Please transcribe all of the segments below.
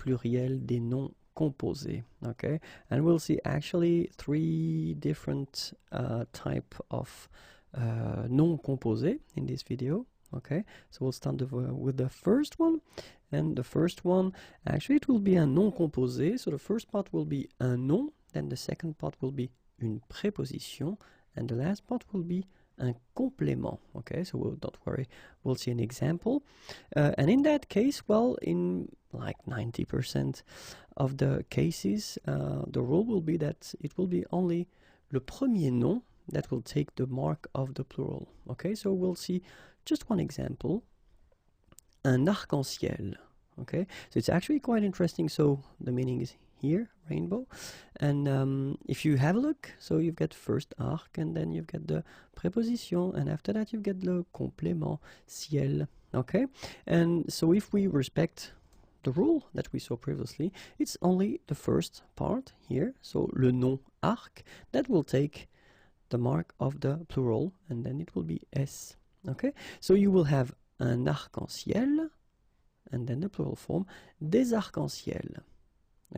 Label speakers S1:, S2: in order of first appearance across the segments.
S1: pluriel des noms composés. Okay, and we'll see actually 3 different type of noms composés in this video. Okay, so we'll start with the first one, and the first one actually it will be un nom composé. So the first part will be un nom, then the second part will be une préposition, and the last part will be un complément. Okay, so don't worry, we'll see an example, and in that case, well, in like 90% of the cases, the rule will be that it will be only le premier nom that will take the mark of the plural. Okay, so we'll see just one example. Un arc-en-ciel. Okay, so it's actually quite interesting. So the meaning is here, rainbow, and if you have a look, so you've got first arc, and then you've got the préposition, and after that you've got le complément, ciel. Okay, and so if we respect the rule that we saw previously, it's only the first part here, so le nom arc, that will take the mark of the plural, and then it will be S. Okay, so you will have un arc-en-ciel, and then the plural form, des arcs-en-ciel.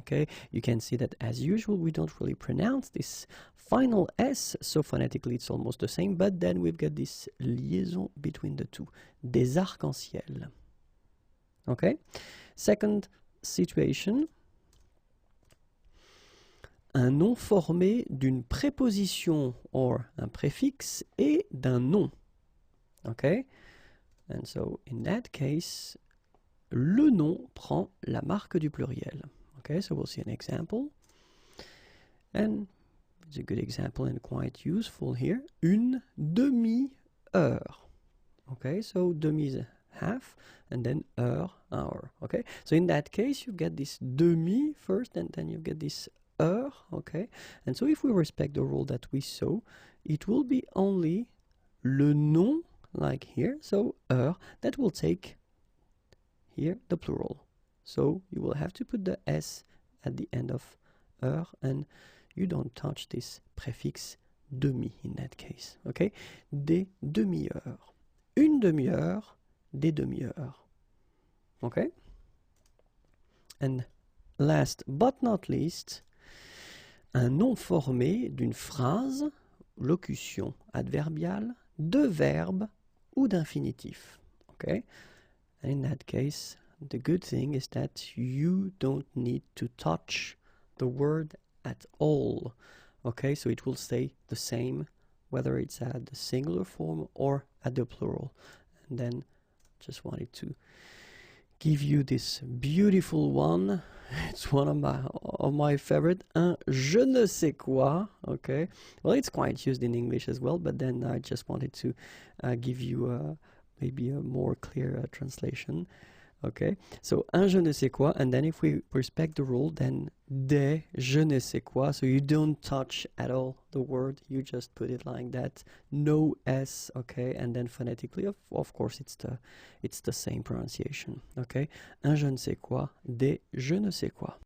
S1: Okay, you can see that as usual we don't really pronounce this final S, so phonetically it's almost the same, but then we've got this liaison between the two, des arcs-en-ciel. Okay, second situation, un nom formé d'une préposition or un préfixe et d'un nom. Okay, and so in that case, le nom prend la marque du pluriel. Okay, so we'll see an example, and it's a good example and quite useful here. Une demi-heure. Okay, so demi is half, and then heure, hour. Okay, so in that case you get this demi first, and then you get this heure. Okay, and so if we respect the rule that we saw, it will be only le nom, like here, so heure, that will take here the plural. So you will have to put the S at the end of heure, and you don't touch this préfixe demi in that case. Okay, des demi-heures, une demi-heure, des demi-heures. Okay, and last but not least, un nom formé d'une phrase, locution adverbiale, de verbe ou d'infinitif. Okay, and in that case, the good thing is that you don't need to touch the word at all. Okay, so it will stay the same whether it's at the singular form or at the plural. And then just wanted to give you this beautiful one. It's one of my favorite, un je ne sais quoi. Okay, well, it's quite used in English as well, but then I just wanted to give you maybe a more clear translation. Okay, so un je ne sais quoi, and then if we respect the rule, then des je ne sais quoi, so you don't touch at all the word, you just put it like that, no S. Okay, and then phonetically, of course, it's the same pronunciation. Okay, un je ne sais quoi, des je ne sais quoi.